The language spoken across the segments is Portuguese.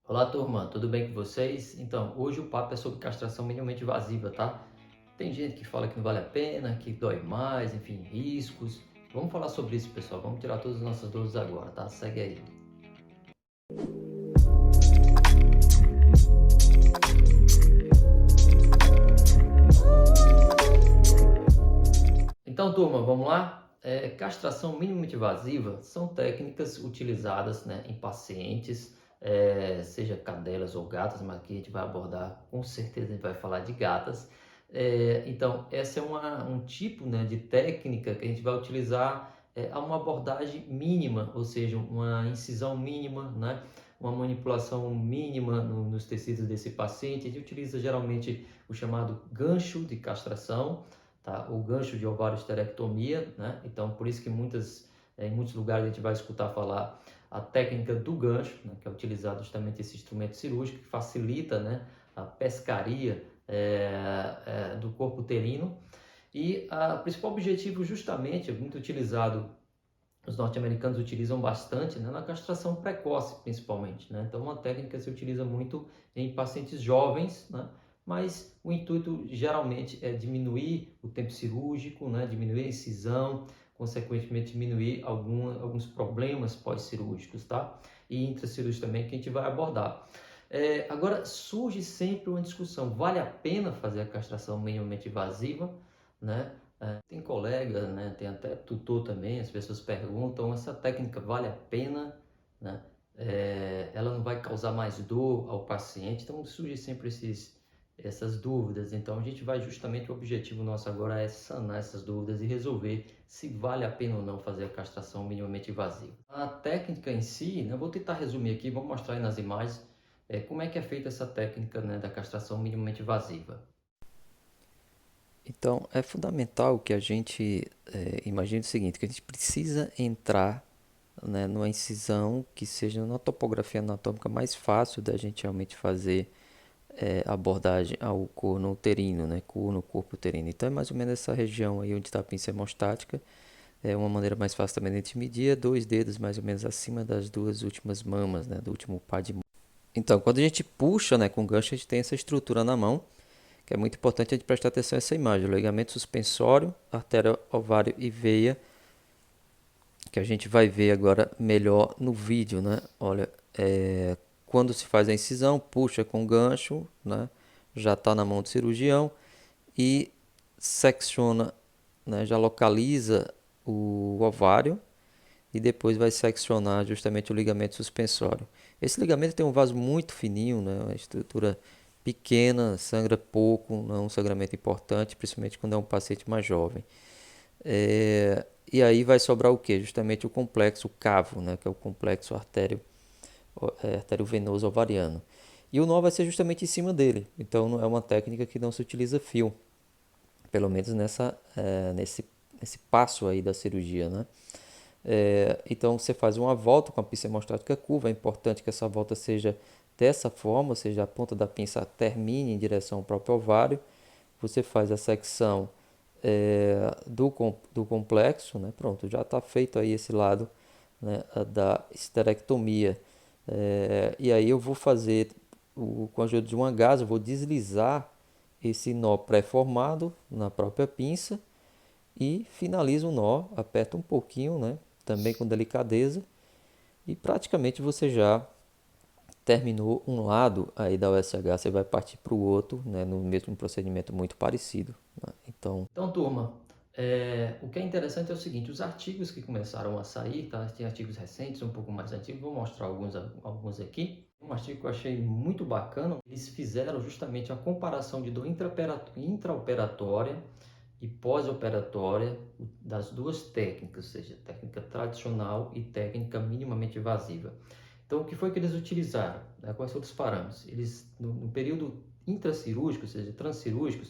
Olá, turma, tudo bem com vocês? Então, hoje o papo é sobre castração minimamente invasiva, tá? Tem gente que fala que não vale a pena, que dói mais, enfim, riscos. Vamos falar sobre isso, pessoal. Vamos tirar todas as nossas dúvidas agora, tá? Segue aí. Então, turma, vamos lá? Castração minimamente invasiva são técnicas utilizadas, né, em pacientes, seja cadelas ou gatas, mas aqui a gente vai abordar, com certeza a gente vai falar de gatas. Então, essa é um tipo, né, de técnica que a gente vai utilizar a uma abordagem mínima, ou seja, uma incisão mínima, né, uma manipulação mínima nos tecidos desse paciente. A gente utiliza geralmente o chamado gancho de castração, tá? O gancho de ovário-esterectomia, né? Então, por isso que em muitos lugares a gente vai escutar falar a técnica do gancho, né? Que é utilizado justamente esse instrumento cirúrgico que facilita, né, a pescaria do corpo uterino. E o principal objetivo, justamente, é muito utilizado, os norte-americanos utilizam bastante, né, na castração precoce, principalmente, né? Então, uma técnica que se utiliza muito em pacientes jovens, né? Mas o intuito geralmente é diminuir o tempo cirúrgico, né? Diminuir a incisão, consequentemente diminuir alguns problemas pós-cirúrgicos, tá? E intracirúrgicos também, que a gente vai abordar. Agora, surge sempre uma discussão: vale a pena fazer a castração minimamente invasiva, né? Tem colega, né? Tem até tutor também, as pessoas perguntam, essa técnica vale a pena, né? Ela não vai causar mais dor ao paciente? Então surge sempre essas dúvidas. Então a gente vai justamente, o objetivo nosso agora é sanar essas dúvidas e resolver se vale a pena ou não fazer a castração minimamente invasiva. A técnica em si, né, eu vou tentar resumir aqui, vou mostrar aí nas imagens como é que é feita essa técnica, né, da castração minimamente invasiva. Então, é fundamental que a gente imagine o seguinte, que a gente precisa entrar, né, numa incisão que seja na topografia anatômica mais fácil da gente realmente fazer abordagem ao corno uterino, né, corno, corpo uterino. Então, é mais ou menos essa região aí onde está a pinça hemostática. É uma maneira mais fácil também de a gente medir, é 2 dedos mais ou menos acima das duas últimas mamas, né, do último par de mão. Então, quando a gente puxa, né, com gancho, a gente tem essa estrutura na mão, que é muito importante a gente prestar atenção nessa imagem. O ligamento suspensório, artéria, ovário e veia, que a gente vai ver agora melhor no vídeo, né? Olha, quando se faz a incisão, puxa com gancho, né? Já está na mão do cirurgião e secciona, né? Já localiza o ovário e depois vai seccionar justamente o ligamento suspensório. Esse ligamento tem um vaso muito fininho, né? Uma estrutura pequena, sangra pouco, não é um sangramento importante, principalmente quando é um paciente mais jovem. E aí vai sobrar o que? Justamente o complexo cavo, né? Que é o complexo artério-venoso ovariano. E o nó vai ser justamente em cima dele. Então é uma técnica que não se utiliza fio, pelo menos nesse passo aí da cirurgia, né? Então você faz uma volta com a pinça hemostática curva. É importante que essa volta seja dessa forma, ou seja, a ponta da pinça termine em direção ao próprio ovário. Você faz a secção do complexo, né? Pronto, já está feito aí esse lado, né, da esterectomia. E aí eu vou fazer, com a ajuda de uma gás, eu vou deslizar esse nó pré-formado na própria pinça e finalizo o nó, aperta um pouquinho, né? Também com delicadeza, e praticamente você já terminou um lado aí da USH, você vai partir para o outro, né? No mesmo procedimento muito parecido, né? Então, Então, turma, o que é interessante é o seguinte: os artigos que começaram a sair, tá? Tem artigos recentes, um pouco mais antigos, vou mostrar alguns aqui. Um artigo que eu achei muito bacana, eles fizeram justamente a comparação de dor intraoperatória e pós-operatória das duas técnicas, ou seja, técnica tradicional e técnica minimamente invasiva. Então, o que foi que eles utilizaram? Né? Quais foram os parâmetros? Eles, no período intracirúrgico, ou seja, transcirúrgico,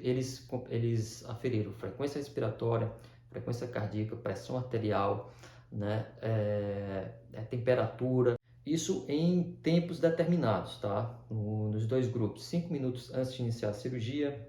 eles aferiram frequência respiratória, frequência cardíaca, pressão arterial, né? Temperatura. Isso em tempos determinados, tá? Nos dois grupos, 5 minutos antes de iniciar a cirurgia,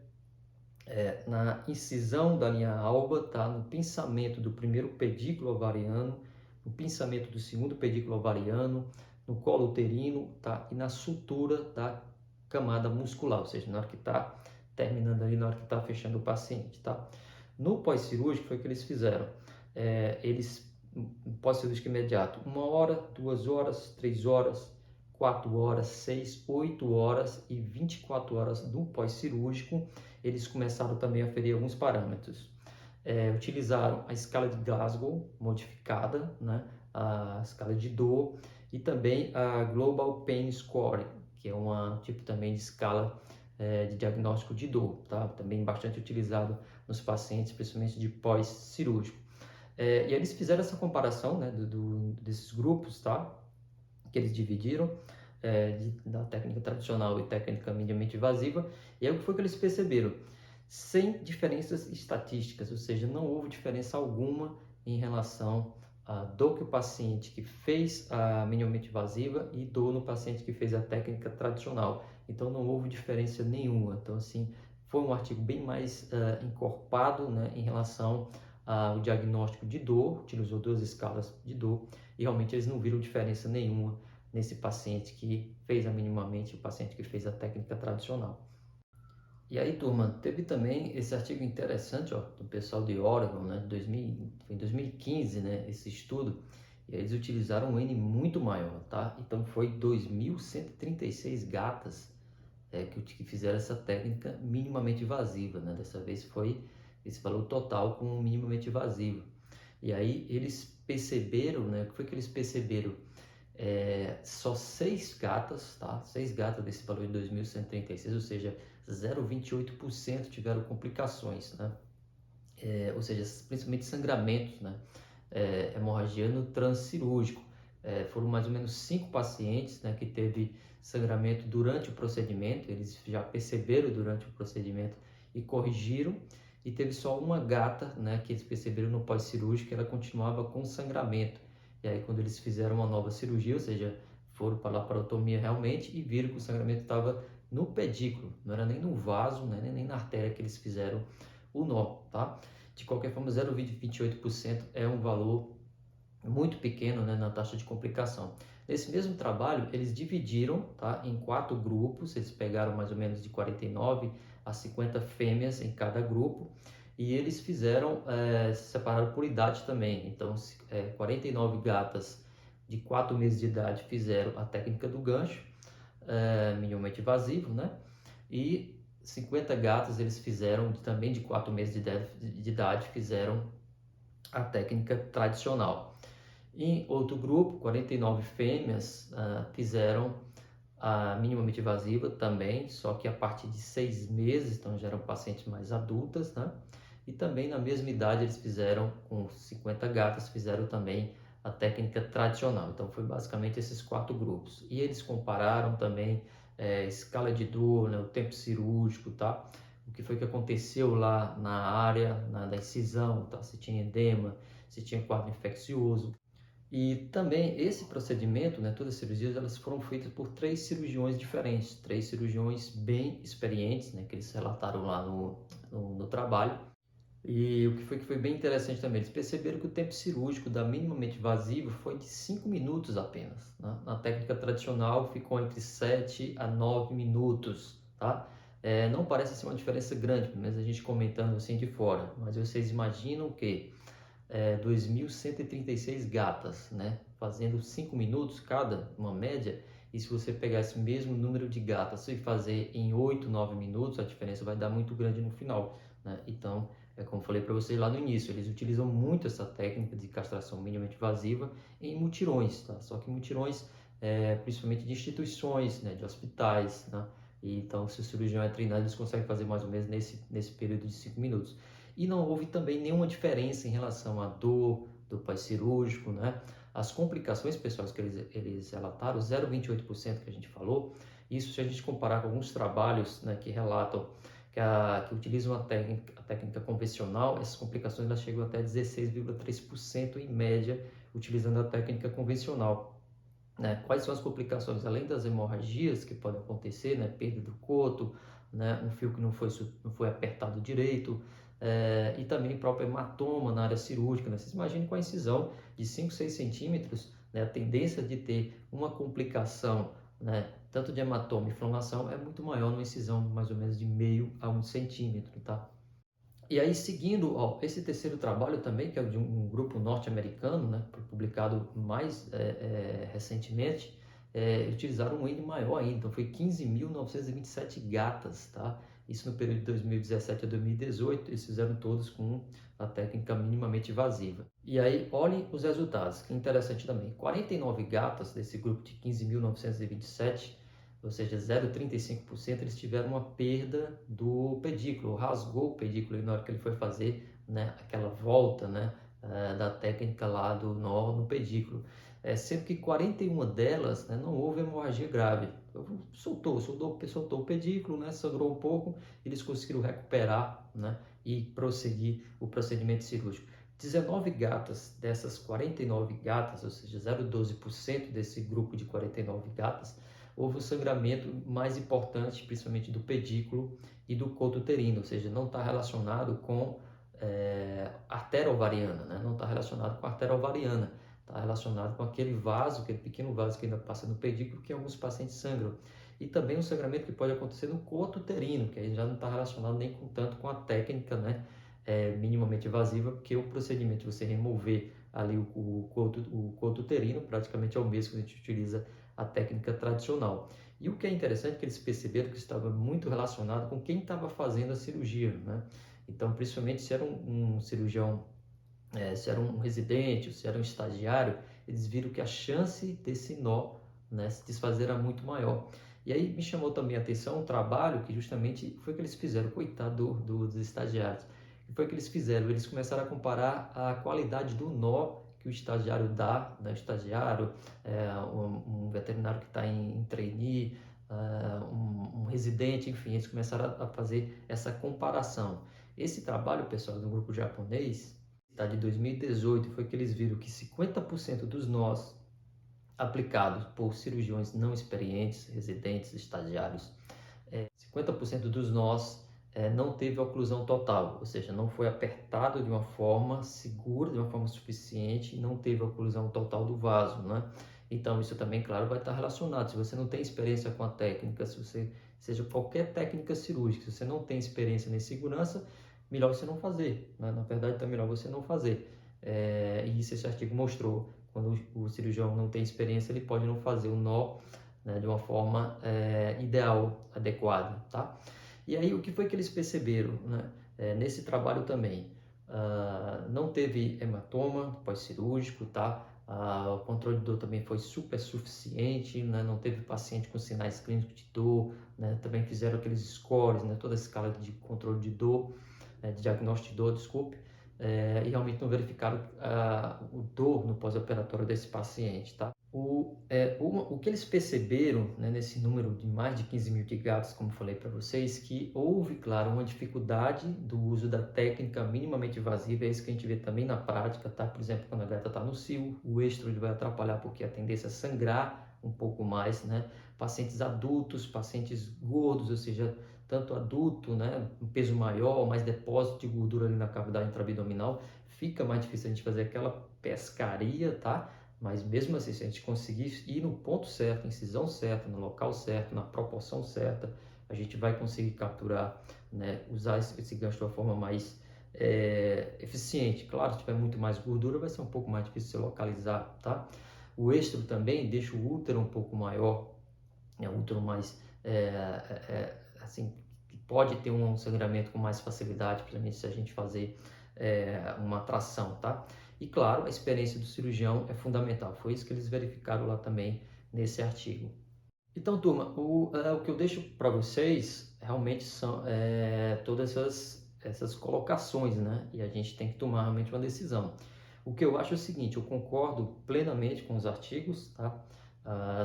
na incisão da linha alba, tá? No pinçamento do primeiro pedículo ovariano, no pinçamento do segundo pedículo ovariano, no colo uterino, tá? E na sutura da camada muscular, ou seja, na hora que está terminando ali, na hora que está fechando o paciente, tá? No pós-cirúrgico foi o que eles fizeram. Pós-cirúrgico imediato, 1 hora, 2 horas, 3 horas, 4 horas, 6, 8 horas e 24 horas do pós-cirúrgico, eles começaram também a aferir alguns parâmetros. Utilizaram a escala de Glasgow modificada, né? A escala de dor e também a Global Pain Score, que é um tipo também de escala de diagnóstico de dor, tá? Também bastante utilizado nos pacientes, principalmente de pós-cirúrgico. E aí eles fizeram essa comparação, né, desses grupos, tá? Que eles dividiram da técnica tradicional e técnica minimamente invasiva, e aí o que foi que eles perceberam? Sem diferenças estatísticas, ou seja, não houve diferença alguma em relação à dor que o paciente que fez a minimamente invasiva e dor no paciente que fez a técnica tradicional. Então não houve diferença nenhuma. Então assim, foi um artigo bem mais encorpado, né, em relação ao diagnóstico de dor, utilizou 2 escalas de dor e realmente eles não viram diferença nenhuma nesse paciente que fez a minimamente e o paciente que fez a técnica tradicional. E aí, turma, teve também esse artigo interessante, ó, do pessoal de Oregon, né, foi em 2015, né, esse estudo, e eles utilizaram um N muito maior, tá? Então foi 2.136 gatas que fizeram essa técnica minimamente invasiva, né? Dessa vez foi esse valor total com minimamente invasivo. E aí eles perceberam, né? O que foi que eles perceberam? Só 6 gatas, tá? 6 gatas desse valor de 2.136, ou seja, 0,28% tiveram complicações, né? Ou seja, principalmente sangramentos, né? Hemorragia no transcirúrgico. Foram mais ou menos 5 pacientes, né, que teve sangramento durante o procedimento, eles já perceberam durante o procedimento e corrigiram, e teve só uma gata, né, que eles perceberam no pós-cirúrgico que ela continuava com sangramento. E aí quando eles fizeram uma nova cirurgia, ou seja, foram para a laparotomia realmente e viram que o sangramento estava no pedículo, não era nem no vaso, né, nem na artéria que eles fizeram o nó, tá? De qualquer forma, 0,28% é um valor muito pequeno, né, na taxa de complicação. Nesse mesmo trabalho, eles dividiram, tá, em 4 grupos, eles pegaram mais ou menos de 49 a 50 fêmeas em cada grupo, e eles fizeram, separaram por idade também. Então, 49 gatas de 4 meses de idade fizeram a técnica do gancho, minimamente invasivo, né? E 50 gatas eles fizeram também de 4 meses de idade, fizeram a técnica tradicional. Em outro grupo, 49 fêmeas fizeram a minimamente invasiva também, só que a partir de 6 meses, então já eram pacientes mais adultas, né? E também na mesma idade eles fizeram, com 50 gatas, fizeram também a técnica tradicional. Então foi basicamente esses 4 grupos. E eles compararam também escala de dor, né, o tempo cirúrgico, tá? O que foi que aconteceu lá na área da incisão, tá? Se tinha edema, se tinha quadro infeccioso. E também esse procedimento, né, todas as cirurgias, elas foram feitas por 3 cirurgiões diferentes, 3 cirurgiões bem experientes, né, que eles relataram lá no trabalho. E o que foi bem interessante também, eles perceberam que o tempo cirúrgico da minimamente invasiva foi de 5 minutos apenas, né? Na técnica tradicional ficou entre 7 a 9 minutos, tá? Não parece ser uma diferença grande, pelo menos a gente comentando assim de fora, mas vocês imaginam que 2.136 gatas, né? Fazendo 5 minutos cada, uma média, e se você pegar esse mesmo número de gatas e fazer em 8, 9 minutos, a diferença vai dar muito grande no final, né? Então, como falei para vocês lá no início, eles utilizam muito essa técnica de castração minimamente invasiva em mutirões, tá? Só que mutirões, principalmente de instituições, né? De hospitais, né? E, então, se o cirurgião é treinado, eles conseguem fazer mais ou menos nesse período de 5 minutos. E não houve também nenhuma diferença em relação à dor do pós-cirúrgico, né? As complicações pessoais que eles relataram, 0,28% que a gente falou, isso se a gente comparar com alguns trabalhos, né, que relatam que utilizam a técnica convencional, essas complicações elas chegam até 16,3% em média, utilizando a técnica convencional. Né? Quais são as complicações? Além das hemorragias que podem acontecer, né? Perda do coto, né? Um fio que não foi apertado direito, e também próprio hematoma na área cirúrgica. Né? Vocês imaginem com a incisão de 5, 6 centímetros, né, a tendência de ter uma complicação, né, tanto de hematoma e inflamação, é muito maior numa incisão mais ou menos de meio a 1 centímetro, tá? E aí, seguindo, ó, esse terceiro trabalho também, que é de um grupo norte-americano, né, publicado mais recentemente, utilizaram um N maior ainda, então foi 15.927 gatas, tá? Isso no período de 2017 a 2018, eles fizeram todos com a técnica minimamente invasiva. E aí, olhem os resultados, que interessante também. 49 gatas desse grupo de 15.927, ou seja, 0,35%, eles tiveram uma perda do pedículo, rasgou o pedículo na hora que ele foi fazer, né, aquela volta, né, da técnica lá do nó no pedículo. Sendo que 41 delas, né, não houve hemorragia grave. Soltou o pedículo, né, sangrou um pouco, eles conseguiram recuperar, né, e prosseguir o procedimento cirúrgico. 19 gatas dessas 49 gatas, ou seja, 0,12% desse grupo de 49 gatas, houve o sangramento mais importante, principalmente do pedículo e do coto uterino, ou seja, não está relacionado com artéria ovariana, né? Não está relacionado com a artéria ovariana, está relacionado com aquele vaso, aquele pequeno vaso que ainda passa no pedículo, que alguns pacientes sangram. E também um sangramento que pode acontecer no coto uterino, que aí já não está relacionado nem tanto com a técnica, né, minimamente invasiva, porque o procedimento de você remover ali o coto uterino praticamente é o mesmo que a gente utiliza a técnica tradicional. E o que é interessante é que eles perceberam que estava muito relacionado com quem estava fazendo a cirurgia, né? Então, principalmente se era um cirurgião, se era um residente, se era um estagiário, eles viram que a chance desse nó, né, se desfazer era muito maior. E aí me chamou também a atenção um trabalho que justamente foi que eles fizeram, coitado dos estagiários. O que foi que eles fizeram? Eles começaram a comparar a qualidade do nó que o estagiário dá, né? O estagiário, um veterinário que está em trainee, um residente, enfim, eles começaram a fazer essa comparação. Esse trabalho, pessoal, do grupo japonês, tá, de 2018, foi que eles viram que 50% dos nós aplicados por cirurgiões não experientes, residentes, estagiários, 50% dos nós não teve oclusão total, ou seja, não foi apertado de uma forma segura, de uma forma suficiente, e não teve oclusão total do vaso, né? Então, isso também, claro, vai estar relacionado. Se você não tem experiência com a técnica, se você, seja qualquer técnica cirúrgica, se você não tem experiência nem segurança, melhor você não fazer, né? Na verdade, então é melhor você não fazer. E isso esse artigo mostrou. Quando o cirurgião não tem experiência, ele pode não fazer o nó, né, de uma forma ideal, adequada, tá? E aí, o que foi que eles perceberam, né? Nesse trabalho também? Não teve hematoma pós-cirúrgico, tá? O controle de dor também foi super suficiente, né? Não teve paciente com sinais clínicos de dor, né? Também fizeram aqueles scores, né? Toda a escala de controle de dor, de diagnóstico de dor, desculpe, e realmente não verificaram o dor no pós-operatório desse paciente, tá? O que eles perceberam, né, nesse número de mais de 15 mil de gatos, como falei para vocês, que houve, claro, uma dificuldade do uso da técnica minimamente invasiva, é isso que a gente vê também na prática, tá? Por exemplo, quando a gata está no cio, o estro ele vai atrapalhar porque a tendência é sangrar um pouco mais, né? Pacientes adultos, pacientes gordos, ou seja, tanto adulto, né, um peso maior, mais depósito de gordura ali na cavidade intraabdominal, fica mais difícil a gente fazer aquela pescaria, tá? Mas mesmo assim, se a gente conseguir ir no ponto certo, incisão certa, no local certo, na proporção certa, a gente vai conseguir capturar, né, usar esse gancho de uma forma mais eficiente. Claro, se tiver muito mais gordura, vai ser um pouco mais difícil de se localizar, tá? O estro também deixa o útero um pouco maior, né, um útero mais, assim, que pode ter um sangramento com mais facilidade, principalmente se a gente fazer uma tração, tá? E claro, a experiência do cirurgião é fundamental. Foi isso que eles verificaram lá também nesse artigo. Então, turma, o que eu deixo para vocês realmente são todas essas colocações, né? E a gente tem que tomar realmente uma decisão. O que eu acho é o seguinte, eu concordo plenamente com os artigos, tá?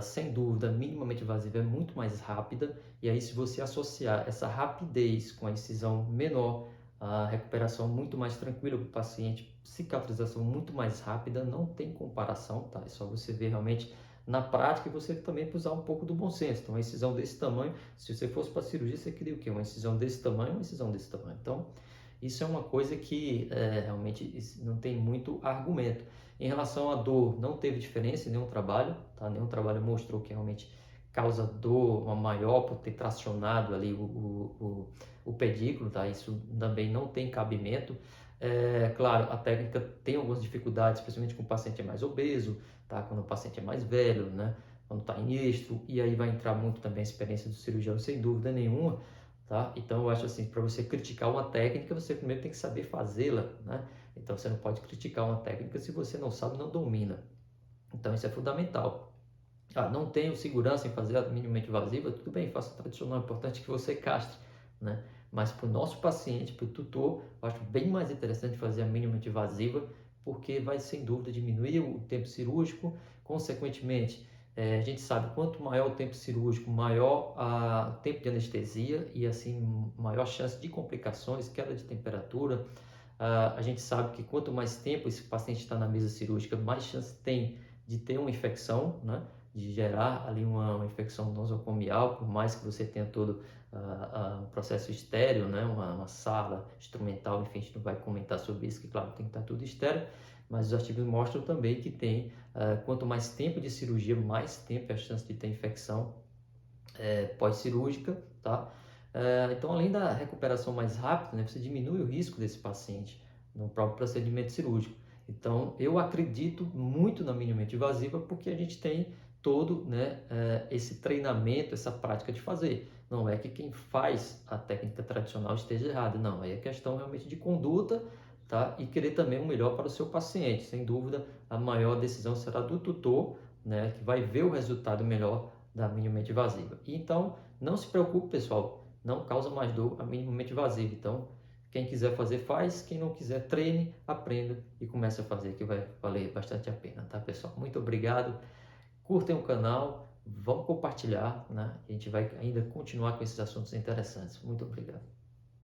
Sem dúvida, minimamente invasiva é muito mais rápida, e aí se você associar essa rapidez com a incisão menor, a recuperação muito mais tranquila para o paciente, cicatrização muito mais rápida, não tem comparação, tá? É só você ver realmente na prática você também precisa usar um pouco do bom senso. Então, uma incisão desse tamanho, se você fosse para cirurgia, você queria o quê? Uma incisão desse tamanho, uma incisão desse tamanho. Então, isso é uma coisa que realmente não tem muito argumento. Em relação à dor, não teve diferença em nenhum trabalho, tá? Nenhum trabalho mostrou que realmente causa dor uma maior por ter tracionado ali o pedículo, tá? Isso também não tem cabimento. Claro, a técnica tem algumas dificuldades, especialmente com o paciente mais obeso, tá? Quando o paciente é mais velho, né? Quando está em estro, e aí vai entrar muito também a experiência do cirurgião, sem dúvida nenhuma, tá? Então eu acho assim, para você criticar uma técnica, você primeiro tem que saber fazê-la, né? Então você não pode criticar uma técnica se você não sabe, não domina. Então isso é fundamental. Não tenho segurança em fazer a minimamente invasiva, tudo bem, faça tradicional, é importante que você castre, né? Mas para o nosso paciente, para o tutor, eu acho bem mais interessante fazer a minimamente invasiva, porque vai sem dúvida diminuir o tempo cirúrgico, consequentemente, a gente sabe quanto maior o tempo cirúrgico, maior o tempo de anestesia e assim maior chance de complicações, queda de temperatura. A gente sabe que quanto mais tempo esse paciente está na mesa cirúrgica, mais chance tem de ter uma infecção, né? De gerar ali uma infecção nosocomial, por mais que você tenha todo um processo estéreo, né? Uma sala instrumental, enfim, a gente não vai comentar sobre isso, que claro, tem que estar tudo estéreo, mas os artigos mostram também que tem, quanto mais tempo de cirurgia, mais tempo é a chance de ter infecção pós-cirúrgica, tá? Então, além da recuperação mais rápida, né, você diminui o risco desse paciente no próprio procedimento cirúrgico. Então, eu acredito muito na minimamente invasiva porque a gente tem todo, né, esse treinamento, essa prática de fazer. Não é que quem faz a técnica tradicional esteja errado, não. Aí é questão realmente de conduta, tá? E querer também o melhor para o seu paciente. Sem dúvida, a maior decisão será do tutor, né, que vai ver o resultado melhor da minimamente invasiva. Então, não se preocupe, pessoal, não causa mais dor a minimamente invasiva. Então, quem quiser fazer, faz. Quem não quiser, treine, aprenda e comece a fazer, que vai valer bastante a pena, tá, pessoal? Muito obrigado. Curtem o canal, vão compartilhar, né? A gente vai ainda continuar com esses assuntos interessantes. Muito obrigado.